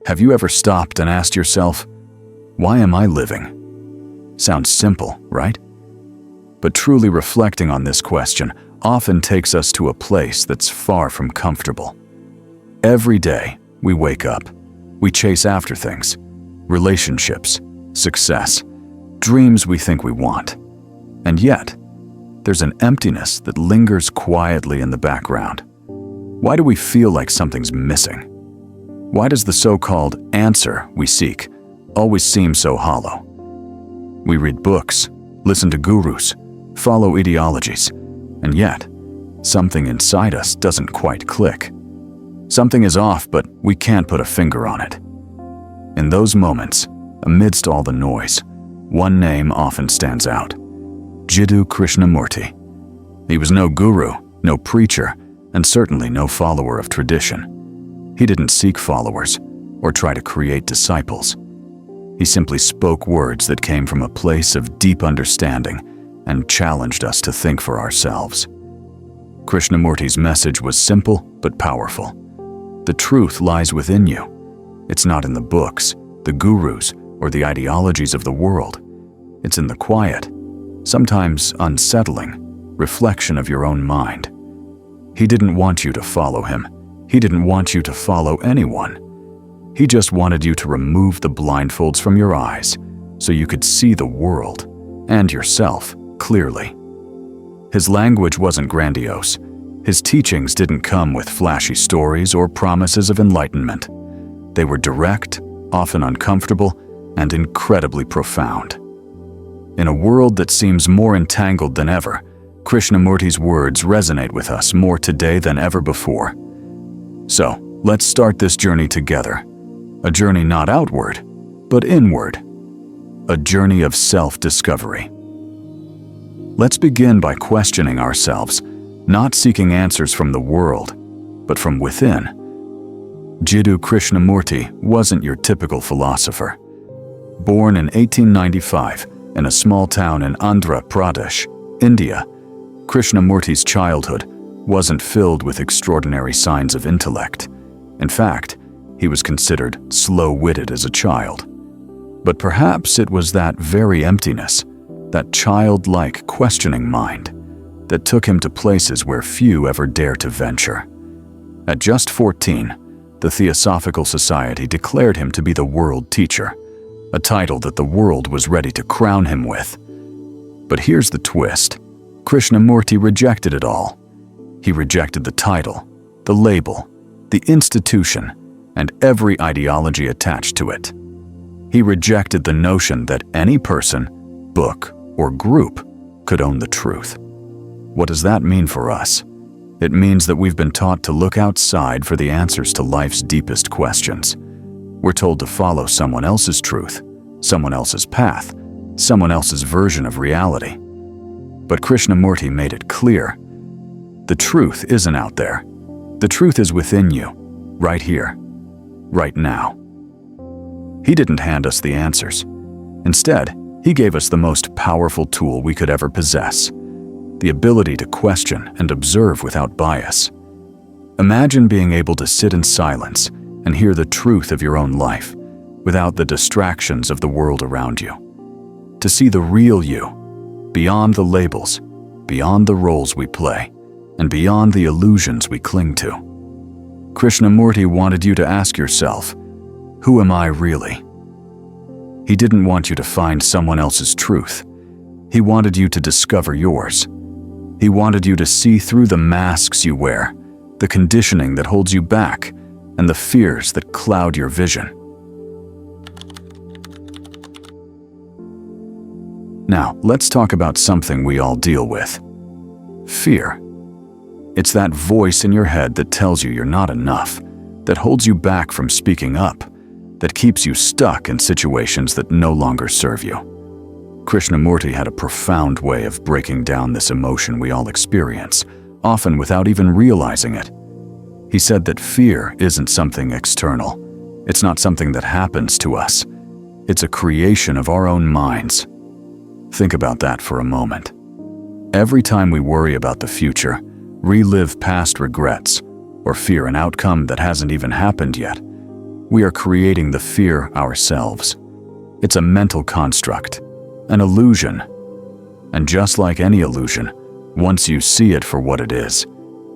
Have you ever stopped and asked yourself, why am I living? Sounds simple, right? But truly reflecting on this question often takes us to a place that's far from comfortable. Every day, we wake up. We chase after things, relationships, success, dreams we think we want. And yet, there's an emptiness that lingers quietly in the background. Why do we feel like something's missing? Why does the so-called answer we seek always seem so hollow? We read books, listen to gurus, follow ideologies, and yet, something inside us doesn't quite click. Something is off, but we can't put a finger on it. In those moments, amidst all the noise, one name often stands out: Jiddu Krishnamurti. He was no guru, no preacher, and certainly no follower of tradition. He didn't seek followers or try to create disciples. He simply spoke words that came from a place of deep understanding and challenged us to think for ourselves. Krishnamurti's message was simple but powerful. The truth lies within you. It's not in the books, the gurus, or the ideologies of the world. It's in the quiet, sometimes unsettling, reflection of your own mind. He didn't want you to follow him. He didn't want you to follow anyone. He just wanted you to remove the blindfolds from your eyes so you could see the world and yourself clearly. His language wasn't grandiose. His teachings didn't come with flashy stories or promises of enlightenment. They were direct, often uncomfortable, and incredibly profound. In a world that seems more entangled than ever, Krishnamurti's words resonate with us more today than ever before. So, let's start this journey together. A journey not outward, but inward. A journey of self-discovery. Let's begin by questioning ourselves, not seeking answers from the world, but from within. Jiddu Krishnamurti wasn't your typical philosopher. Born in 1895 in a small town in Andhra Pradesh, India, Krishnamurti's childhood wasn't filled with extraordinary signs of intellect. In fact, he was considered slow-witted as a child. But perhaps it was that very emptiness, that childlike questioning mind, that took him to places where few ever dare to venture. At just 14, the Theosophical Society declared him to be the world teacher, a title that the world was ready to crown him with. But here's the twist. Krishnamurti rejected it all. He rejected the title, the label, the institution, and every ideology attached to it. He rejected the notion that any person, book, or group could own the truth. What does that mean for us? It means that we've been taught to look outside for the answers to life's deepest questions. We're told to follow someone else's truth, someone else's path, someone else's version of reality. But Krishnamurti made it clear. The truth isn't out there. The truth is within you, right here, right now. He didn't hand us the answers. Instead, he gave us the most powerful tool we could ever possess: the ability to question and observe without bias. Imagine being able to sit in silence and hear the truth of your own life, without the distractions of the world around you. To see the real you, beyond the labels, beyond the roles we play, and beyond the illusions we cling to. Krishnamurti wanted you to ask yourself, who am I really? He didn't want you to find someone else's truth. He wanted you to discover yours. He wanted you to see through the masks you wear, the conditioning that holds you back, and the fears that cloud your vision. Now, let's talk about something we all deal with: fear. It's that voice in your head that tells you you're not enough, that holds you back from speaking up, that keeps you stuck in situations that no longer serve you. Krishnamurti had a profound way of breaking down this emotion we all experience, often without even realizing it. He said that fear isn't something external. It's not something that happens to us. It's a creation of our own minds. Think about that for a moment. Every time we worry about the future, relive past regrets, or fear an outcome that hasn't even happened yet, we are creating the fear ourselves. It's a mental construct, an illusion. And just like any illusion, once you see it for what it is,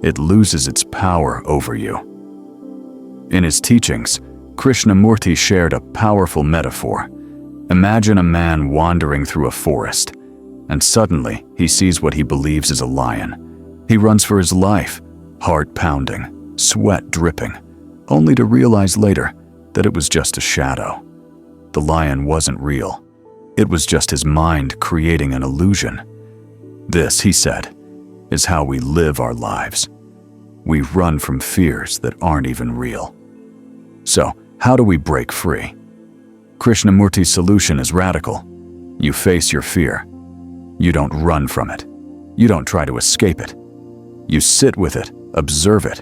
it loses its power over you. In his teachings, Krishnamurti shared a powerful metaphor. Imagine a man wandering through a forest, and suddenly he sees what he believes is a lion. He runs for his life, heart pounding, sweat dripping, only to realize later that it was just a shadow. The lion wasn't real. It was just his mind creating an illusion. This, he said, is how we live our lives. We run from fears that aren't even real. So, how do we break free? Krishnamurti's solution is radical. You face your fear. You don't run from it. You don't try to escape it. You sit with it, observe it,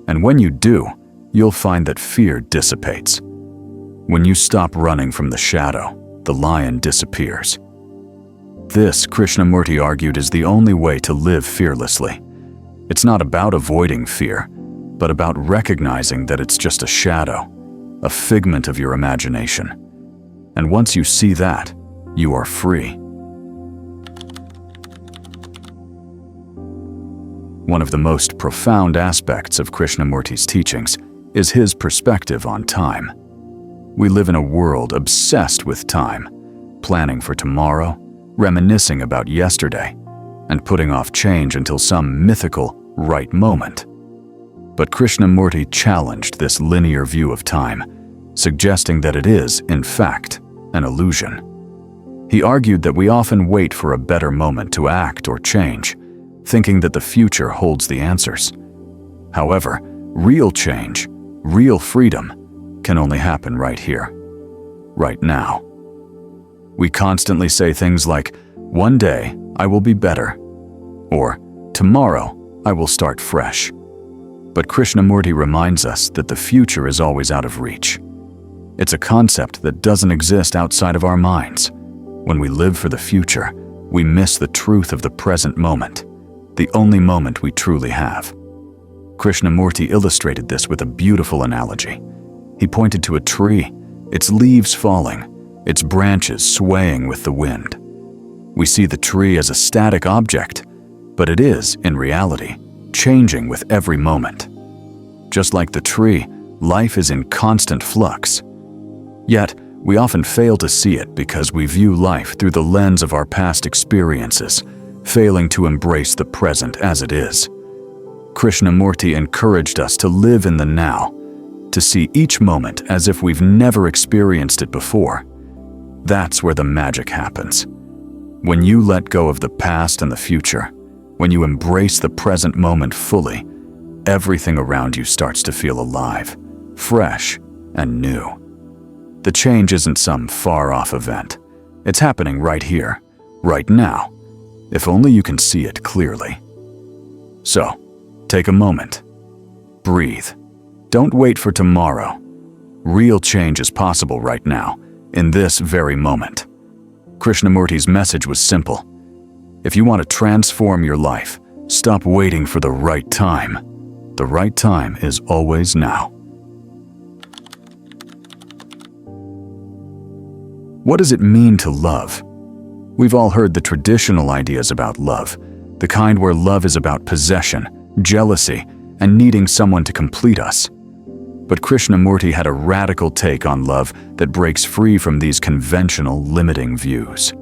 and when you do, you'll find that fear dissipates. When you stop running from the shadow, the lion disappears. This, Krishnamurti argued, is the only way to live fearlessly. It's not about avoiding fear, but about recognizing that it's just a shadow, a figment of your imagination. And once you see that, you are free. One of the most profound aspects of Krishnamurti's teachings is his perspective on time. We live in a world obsessed with time, planning for tomorrow, reminiscing about yesterday, and putting off change until some mythical right moment. But Krishnamurti challenged this linear view of time, suggesting that it is, in fact, an illusion. He argued that we often wait for a better moment to act or change, thinking that the future holds the answers. However, real change, real freedom, can only happen right here, right now. We constantly say things like, "One day I will be better," or "Tomorrow I will start fresh." But Krishnamurti reminds us that the future is always out of reach. It's a concept that doesn't exist outside of our minds. When we live for the future, we miss the truth of the present moment, the only moment we truly have. Krishnamurti illustrated this with a beautiful analogy. He pointed to a tree, its leaves falling, its branches swaying with the wind. We see the tree as a static object, but it is, in reality, changing with every moment. Just like the tree, life is in constant flux. Yet, we often fail to see it because we view life through the lens of our past experiences, failing to embrace the present as it is. Krishnamurti encouraged us to live in the now, to see each moment as if we've never experienced it before. That's where the magic happens. When you let go of the past and the future, when you embrace the present moment fully, everything around you starts to feel alive, fresh, and new. The change isn't some far-off event. It's happening right here, right now, if only you can see it clearly. So, take a moment. Breathe. Don't wait for tomorrow. Real change is possible right now, in this very moment. Krishnamurti's message was simple. If you want to transform your life, stop waiting for the right time. The right time is always now. What does it mean to love? We've all heard the traditional ideas about love, the kind where love is about possession, jealousy, and needing someone to complete us. But Krishnamurti had a radical take on love that breaks free from these conventional, limiting views.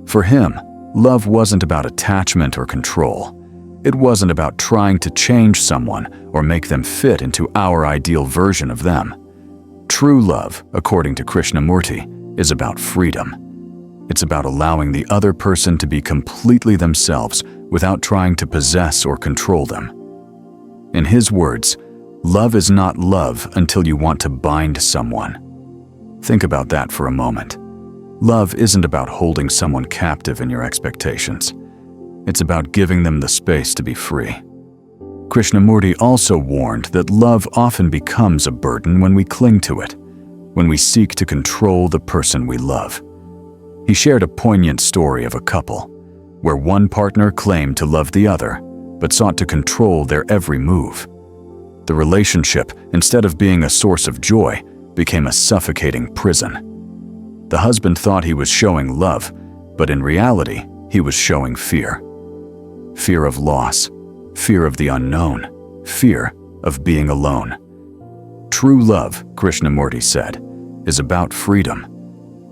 For him, love wasn't about attachment or control. It wasn't about trying to change someone or make them fit into our ideal version of them. True love, according to Krishnamurti, is about freedom. It's about allowing the other person to be completely themselves without trying to possess or control them. In his words, love is not love until you want to bind someone. Think about that for a moment. Love isn't about holding someone captive in your expectations. It's about giving them the space to be free. Krishnamurti also warned that love often becomes a burden when we cling to it, when we seek to control the person we love. He shared a poignant story of a couple, where one partner claimed to love the other, but sought to control their every move. The relationship, instead of being a source of joy, became a suffocating prison. The husband thought he was showing love, but in reality, he was showing fear. Fear of loss, fear of the unknown, fear of being alone. True love, Krishnamurti said, is about freedom.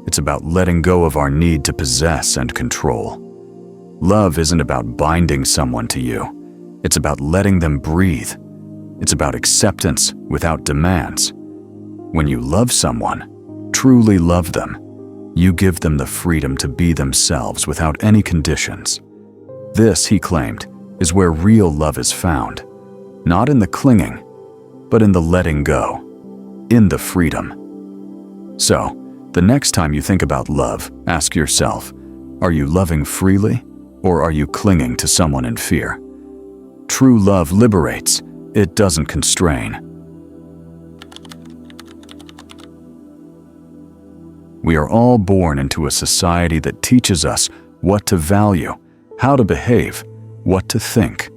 It's about letting go of our need to possess and control. Love isn't about binding someone to you. It's about letting them breathe. It's about acceptance without demands. When you love someone, truly love them, you give them the freedom to be themselves without any conditions. This, he claimed, is where real love is found. Not in the clinging, but in the letting go, in the freedom. So, the next time you think about love, ask yourself, are you loving freely, or are you clinging to someone in fear? True love liberates, it doesn't constrain. We are all born into a society that teaches us what to value, how to behave, what to think.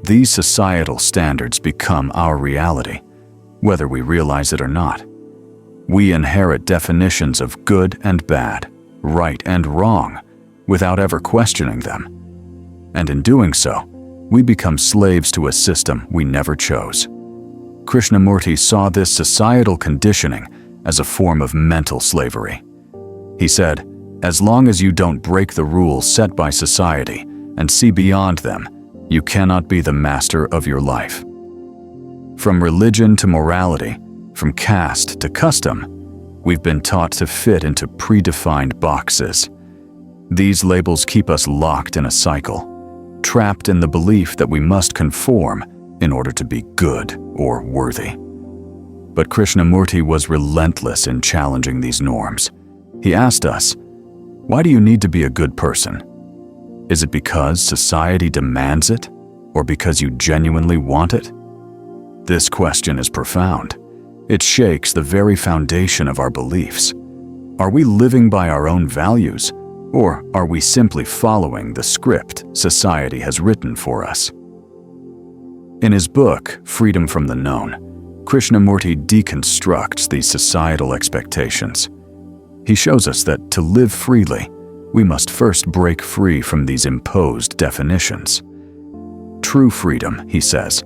These societal standards become our reality, whether we realize it or not. We inherit definitions of good and bad, right and wrong, without ever questioning them. And in doing so, we become slaves to a system we never chose. Krishnamurti saw this societal conditioning as a form of mental slavery. He said, as long as you don't break the rules set by society and see beyond them, you cannot be the master of your life. From religion to morality, from caste to custom, we've been taught to fit into predefined boxes. These labels keep us locked in a cycle, trapped in the belief that we must conform in order to be good or worthy. But Krishnamurti was relentless in challenging these norms. He asked us, why do you need to be a good person? Is it because society demands it, or because you genuinely want it? This question is profound. It shakes the very foundation of our beliefs. Are we living by our own values, or are we simply following the script society has written for us? In his book, Freedom from the Known, Krishnamurti deconstructs these societal expectations. He shows us that to live freely, we must first break free from these imposed definitions. True freedom, he says,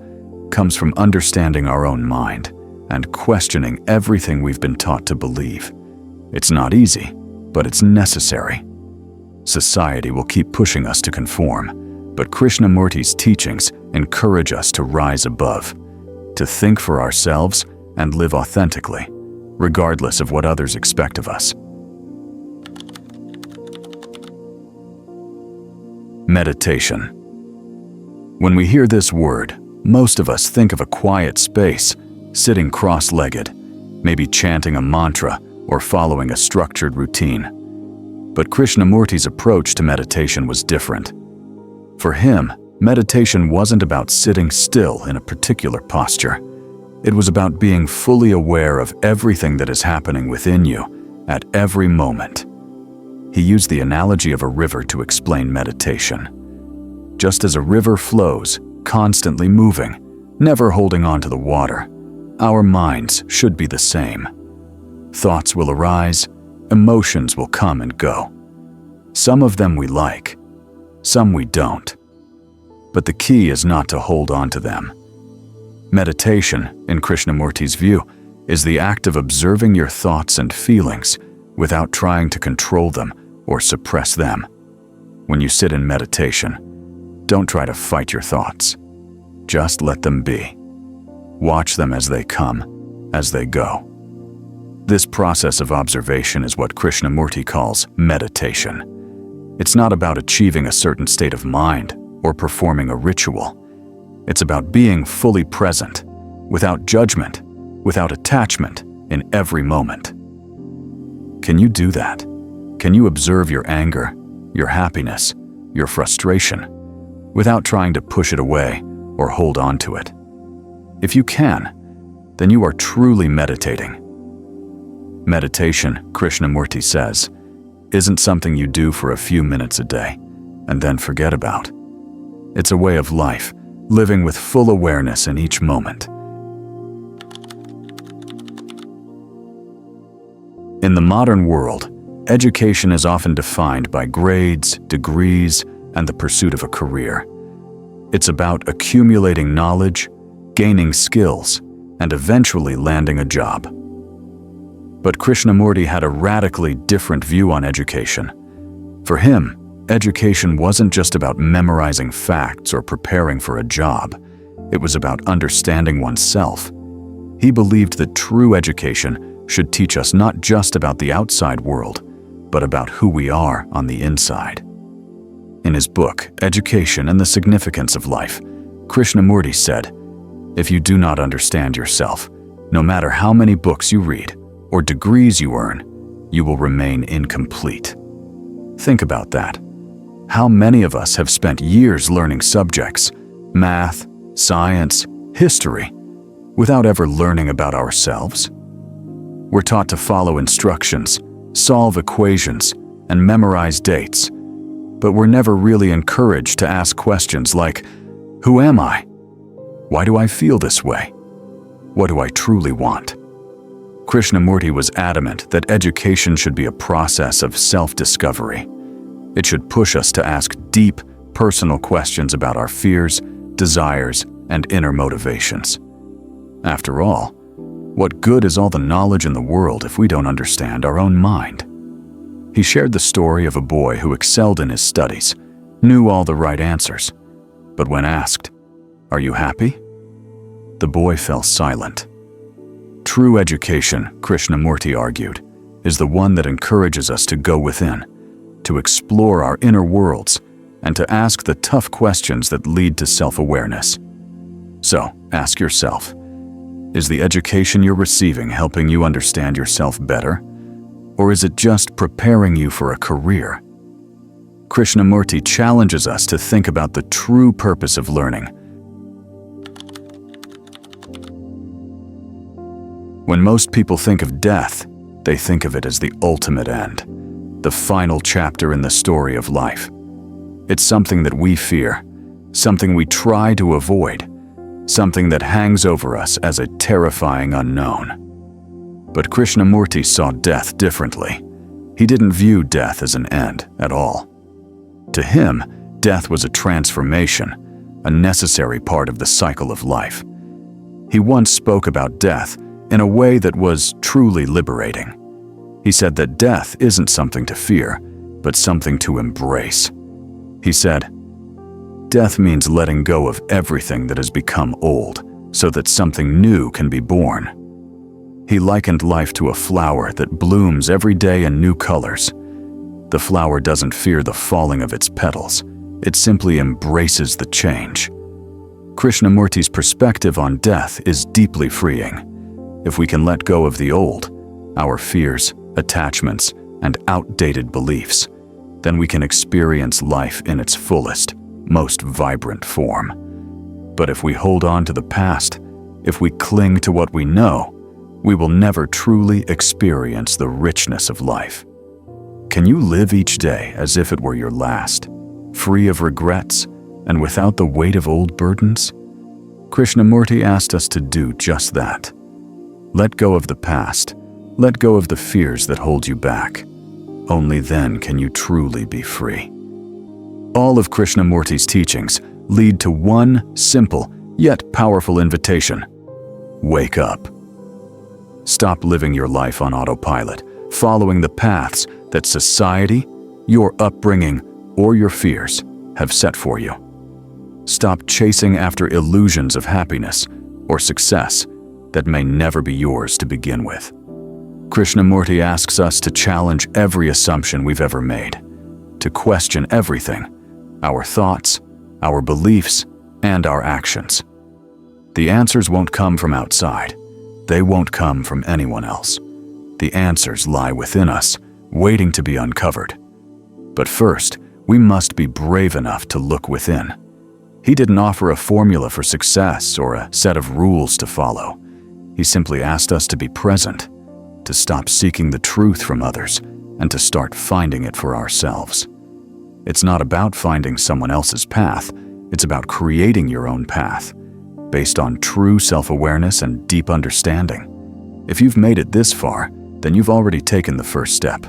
comes from understanding our own mind and questioning everything we've been taught to believe. It's not easy, but it's necessary. Society will keep pushing us to conform, but Krishnamurti's teachings encourage us to rise above, to think for ourselves and live authentically, regardless of what others expect of us. Meditation. When we hear this word, most of us think of a quiet space, sitting cross-legged, maybe chanting a mantra or following a structured routine. But Krishnamurti's approach to meditation was different. For him, meditation wasn't about sitting still in a particular posture. It was about being fully aware of everything that is happening within you at every moment. He used the analogy of a river to explain meditation. Just as a river flows, constantly moving, never holding on to the water, our minds should be the same. Thoughts will arise, emotions will come and go. Some of them we like, some we don't. But the key is not to hold on to them. Meditation, in Krishnamurti's view, is the act of observing your thoughts and feelings without trying to control them or suppress them. When you sit in meditation, don't try to fight your thoughts. Just let them be. Watch them as they come, as they go. This process of observation is what Krishnamurti calls meditation. It's not about achieving a certain state of mind or performing a ritual. It's about being fully present, without judgment, without attachment, in every moment. Can you do that? Can you observe your anger, your happiness, your frustration, without trying to push it away or hold on to it? If you can, then you are truly meditating. Meditation, Krishnamurti says, isn't something you do for a few minutes a day and then forget about. It's a way of life, living with full awareness in each moment. In the modern world, education is often defined by grades, degrees, and the pursuit of a career. It's about accumulating knowledge, gaining skills, and eventually landing a job. But Krishnamurti had a radically different view on education. For him, education wasn't just about memorizing facts or preparing for a job. It was about understanding oneself. He believed that true education should teach us not just about the outside world, but about who we are on the inside. In his book, Education and the Significance of Life, Krishnamurti said, "If you do not understand yourself, no matter how many books you read or degrees you earn, you will remain incomplete." Think about that. How many of us have spent years learning subjects, math, science, history, without ever learning about ourselves? We're taught to follow instructions, solve equations, and memorize dates, but we're never really encouraged to ask questions like, who am I? Why do I feel this way? What do I truly want? Krishnamurti was adamant that education should be a process of self-discovery. It should push us to ask deep, personal questions about our fears, desires, and inner motivations. After all, what good is all the knowledge in the world if we don't understand our own mind? He shared the story of a boy who excelled in his studies, knew all the right answers, but when asked, "Are you happy?" the boy fell silent. True education, Krishnamurti argued, is the one that encourages us to go within, to explore our inner worlds, and to ask the tough questions that lead to self-awareness. So, ask yourself, is the education you're receiving helping you understand yourself better? Or is it just preparing you for a career? Krishnamurti challenges us to think about the true purpose of learning. When most people think of death, they think of it as the ultimate end, the final chapter in the story of life. It's something that we fear, something we try to avoid, something that hangs over us as a terrifying unknown. But Krishnamurti saw death differently. He didn't view death as an end at all. To him, death was a transformation, a necessary part of the cycle of life. He once spoke about death in a way that was truly liberating. He said that death isn't something to fear, but something to embrace. He said, "Death means letting go of everything that has become old, so that something new can be born." He likened life to a flower that blooms every day in new colors. The flower doesn't fear the falling of its petals. It simply embraces the change. Krishnamurti's perspective on death is deeply freeing. If we can let go of the old, our fears, attachments, and outdated beliefs, then we can experience life in its fullest, most vibrant form. But if we hold on to the past, if we cling to what we know, we will never truly experience the richness of life. Can you live each day as if it were your last, free of regrets and without the weight of old burdens? Krishnamurti asked us to do just that. Let go of the past. Let go of the fears that hold you back. Only then can you truly be free. All of Krishnamurti's teachings lead to one simple yet powerful invitation. Wake up. Stop living your life on autopilot, following the paths that society, your upbringing, or your fears have set for you. Stop chasing after illusions of happiness or success that may never be yours to begin with. Krishnamurti asks us to challenge every assumption we've ever made, to question everything, our thoughts, our beliefs, and our actions. The answers won't come from outside. They won't come from anyone else. The answers lie within us, waiting to be uncovered. But first, we must be brave enough to look within. He didn't offer a formula for success or a set of rules to follow. He simply asked us to be present, to stop seeking the truth from others, and to start finding it for ourselves. It's not about finding someone else's path, it's about creating your own path, based on true self-awareness and deep understanding. If you've made it this far, then you've already taken the first step.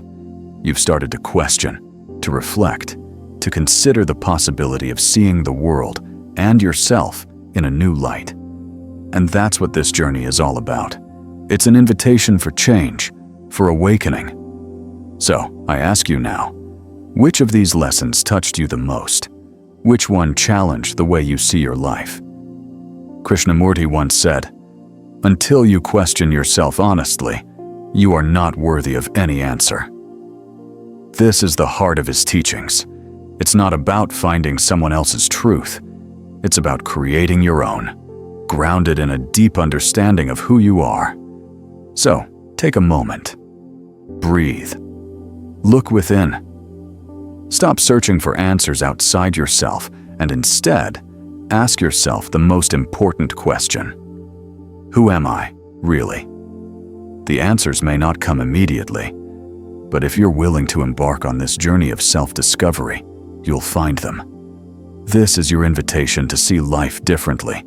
You've started to question, to reflect, to consider the possibility of seeing the world and yourself in a new light. And that's what this journey is all about. It's an invitation for change, for awakening. So, I ask you now, which of these lessons touched you the most? Which one challenged the way you see your life? Krishnamurti once said, "Until you question yourself honestly, you are not worthy of any answer." This is the heart of his teachings. It's not about finding someone else's truth. It's about creating your own, grounded in a deep understanding of who you are. So, take a moment. Breathe. Look within. Stop searching for answers outside yourself and instead, ask yourself the most important question. Who am I, really? The answers may not come immediately, but if you're willing to embark on this journey of self-discovery, you'll find them. This is your invitation to see life differently,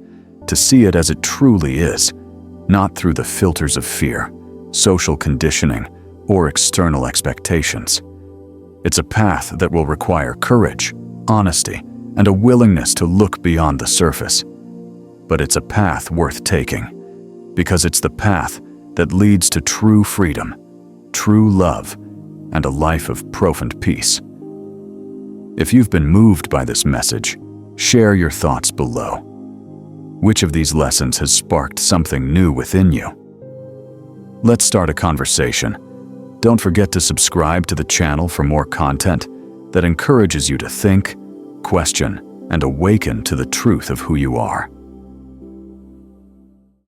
to see it as it truly is, not through the filters of fear, social conditioning, or external expectations. It's a path that will require courage, honesty, and a willingness to look beyond the surface. But it's a path worth taking, because it's the path that leads to true freedom, true love, and a life of profound peace. If you've been moved by this message, share your thoughts below. Which of these lessons has sparked something new within you? Let's start a conversation. Don't forget to subscribe to the channel for more content that encourages you to think, question, and awaken to the truth of who you are.